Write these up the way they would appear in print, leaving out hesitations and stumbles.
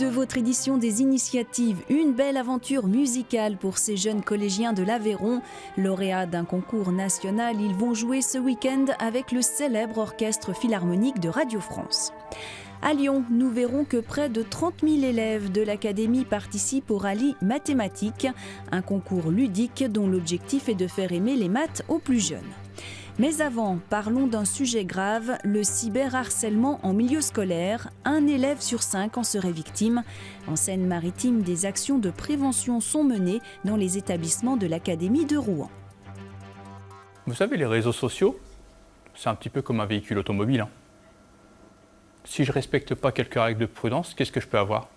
de votre édition des initiatives. Une belle aventure musicale pour ces jeunes collégiens de l'Aveyron. Lauréats d'un concours national, ils vont jouer ce week-end avec le célèbre orchestre philharmonique de Radio France. À Lyon, nous verrons que près de 30 000 élèves de l'Académie participent au rallye mathématique, un concours ludique dont l'objectif est de faire aimer les maths aux plus jeunes. Mais avant, parlons d'un sujet grave, le cyberharcèlement en milieu scolaire. Un élève sur 5 en serait victime. En Seine-Maritime, des actions de prévention sont menées dans les établissements de l'Académie de Rouen. Vous savez, les réseaux sociaux, c'est un petit peu comme un véhicule automobile. Si je ne respecte pas quelques règles de prudence, qu'est-ce que je peux avoir?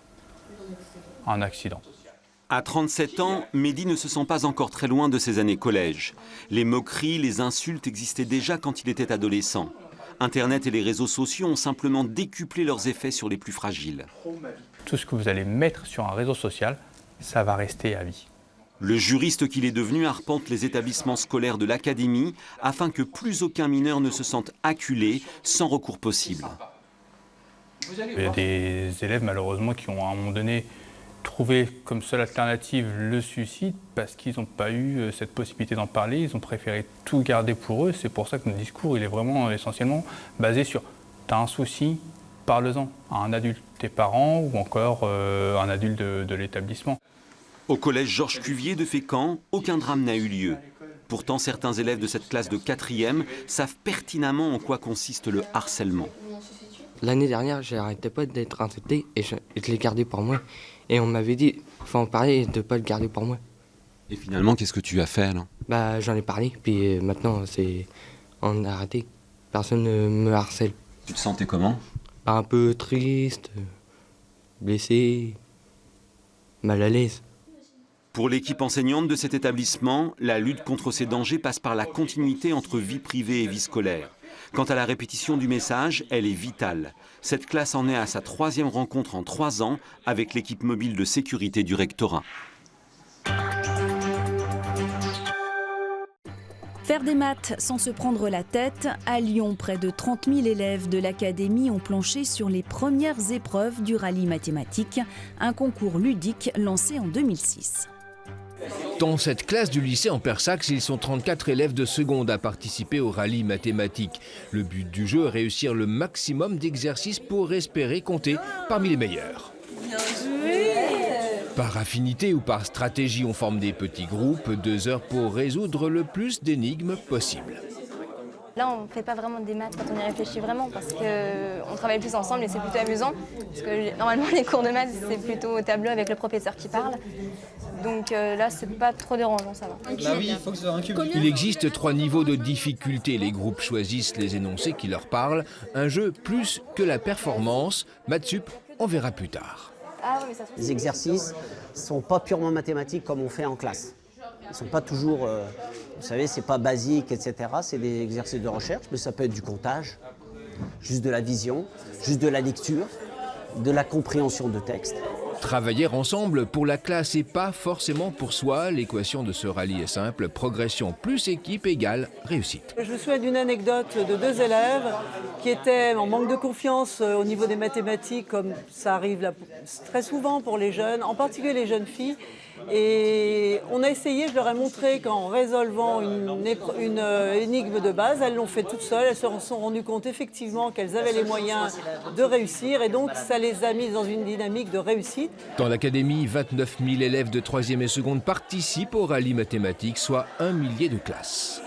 Un accident. À 37 ans, Mehdi ne se sent pas encore très loin de ses années collège. Les moqueries, les insultes existaient déjà quand il était adolescent. Internet et les réseaux sociaux ont simplement décuplé leurs effets sur les plus fragiles. Tout ce que vous allez mettre sur un réseau social, ça va rester à vie. Le juriste qu'il est devenu arpente les établissements scolaires de l'Académie afin que plus aucun mineur ne se sente acculé sans recours possible. Il y a des élèves malheureusement qui ont à un moment donné trouvé comme seule alternative le suicide parce qu'ils n'ont pas eu cette possibilité d'en parler, ils ont préféré tout garder pour eux. C'est pour ça que notre discours il est vraiment essentiellement basé sur « t'as un souci, parle-en » à un adulte, tes parents ou encore un adulte de l'établissement. Au collège Georges Cuvier de Fécamp, aucun drame n'a eu lieu. Pourtant, certains élèves de cette classe de 4e savent pertinemment en quoi consiste le harcèlement. L'année dernière, j'arrêtais pas d'être insulté et je l'ai gardé pour moi. Et on m'avait dit, faut en parler et de pas le garder pour moi. Et finalement, qu'est-ce que tu as fait là? J'en ai parlé, puis maintenant, on a arrêté. Personne ne me harcèle. Tu te sentais comment? Un peu triste, blessé, mal à l'aise. Pour l'équipe enseignante de cet établissement, la lutte contre ces dangers passe par la continuité entre vie privée et vie scolaire. Quant à la répétition du message, elle est vitale. Cette classe en est à sa 3e rencontre en 3 ans avec l'équipe mobile de sécurité du rectorat. Faire des maths sans se prendre la tête. À Lyon, près de 30 000 élèves de l'Académie ont planché sur les premières épreuves du rallye mathématique, un concours ludique lancé en 2006. Dans cette classe du lycée en Persax, ils sont 34 élèves de seconde à participer au rallye mathématique. Le but du jeu est réussir le maximum d'exercices pour espérer compter parmi les meilleurs. Bien joué! Par affinité ou par stratégie, on forme des petits groupes, 2 heures pour résoudre le plus d'énigmes possible. Là, on ne fait pas vraiment des maths quand on y réfléchit vraiment parce qu'on travaille plus ensemble et c'est plutôt amusant. Parce que normalement, les cours de maths, c'est plutôt au tableau avec le professeur qui parle. Donc là, c'est pas trop dérangeant, ça va. Il existe 3 niveaux de difficulté. Les groupes choisissent les énoncés qui leur parlent. Un jeu plus que la performance. Mathsup, on verra plus tard. Les exercices ne sont pas purement mathématiques comme on fait en classe. Ils ne sont pas toujours, vous savez, c'est pas basique, etc. C'est des exercices de recherche, mais ça peut être du comptage, juste de la vision, juste de la lecture, de la compréhension de texte. Travailler ensemble pour la classe et pas forcément pour soi. L'équation de ce rallye est simple. Progression plus équipe égale réussite. Je me souviens d'une anecdote de 2 élèves qui étaient en manque de confiance au niveau des mathématiques, comme ça arrive très souvent pour les jeunes, en particulier les jeunes filles. Et on a essayé, je leur ai montré qu'en résolvant une énigme de base, elles l'ont fait toutes seules, elles se sont rendues compte effectivement qu'elles avaient les moyens de réussir et donc ça les a mises dans une dynamique de réussite. Dans l'Académie, 29 000 élèves de 3e et seconde participent au rallye mathématique, soit 1 millier de classes.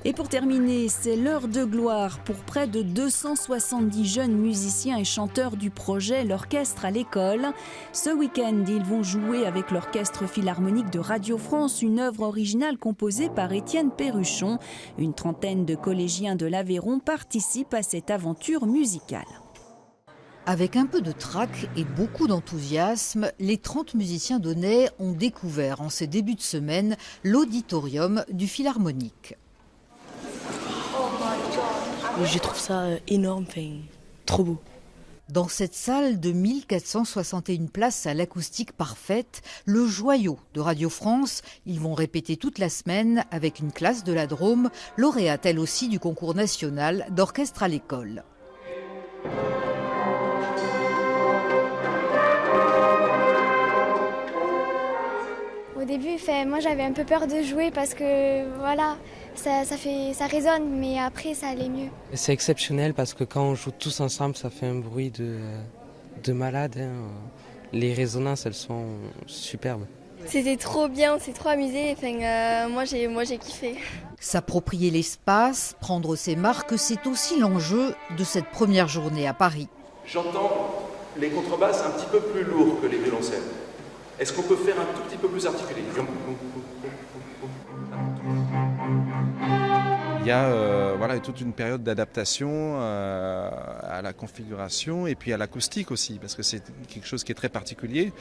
Et pour terminer, c'est l'heure de gloire pour près de 270 jeunes musiciens et chanteurs du projet L'Orchestre à l'école. Ce week-end, ils vont jouer avec l'Orchestre philharmonique de Radio France, une œuvre originale composée par Étienne Perruchon. Une trentaine de collégiens de l'Aveyron participent à cette aventure musicale. Avec un peu de trac et beaucoup d'enthousiasme, les 30 musiciens d'Aunay ont découvert en ces débuts de semaine l'auditorium du Philharmonique. Je trouve ça énorme, trop beau. Dans cette salle de 1461 places à l'acoustique parfaite, le joyau de Radio France, ils vont répéter toute la semaine avec une classe de la Drôme, lauréate elle aussi du concours national d'orchestre à l'école. Au début, moi j'avais un peu peur de jouer parce que voilà, ça résonne, mais après ça allait mieux. C'est exceptionnel parce que quand on joue tous ensemble, ça fait un bruit de malade. Hein. Les résonances, elles sont superbes. C'était trop bien, c'est trop amusé. Moi j'ai kiffé. S'approprier l'espace, prendre ses marques, c'est aussi l'enjeu de cette première journée à Paris. J'entends les contrebasses un petit peu plus lourds que les violoncelles. Est-ce qu'on peut faire un tout petit peu plus articulé? Il y a toute une période d'adaptation à la configuration et puis à l'acoustique aussi, parce que c'est quelque chose qui est très particulier,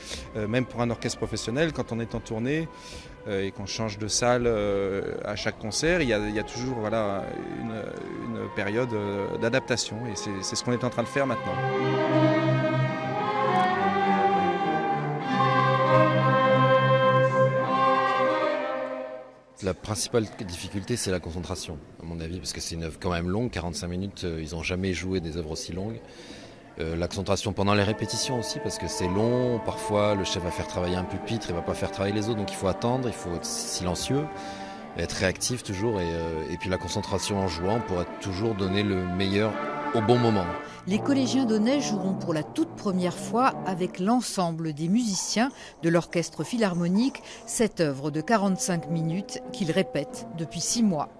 même pour un orchestre professionnel, quand on est en tournée et qu'on change de salle à chaque concert, il y a toujours une période d'adaptation et c'est ce qu'on est en train de faire maintenant. La principale difficulté, c'est la concentration, à mon avis, parce que c'est une œuvre quand même longue, 45 minutes, ils n'ont jamais joué des œuvres aussi longues. La concentration pendant les répétitions aussi, parce que c'est long, parfois le chef va faire travailler un pupitre, il ne va pas faire travailler les autres, donc il faut attendre, il faut être silencieux, être réactif toujours, et puis la concentration en jouant pour être toujours donner le meilleur au bon moment. Les collégiens d'Aunay joueront pour la toute première fois avec l'ensemble des musiciens de l'Orchestre Philharmonique cette œuvre de 45 minutes qu'ils répètent depuis 6 mois.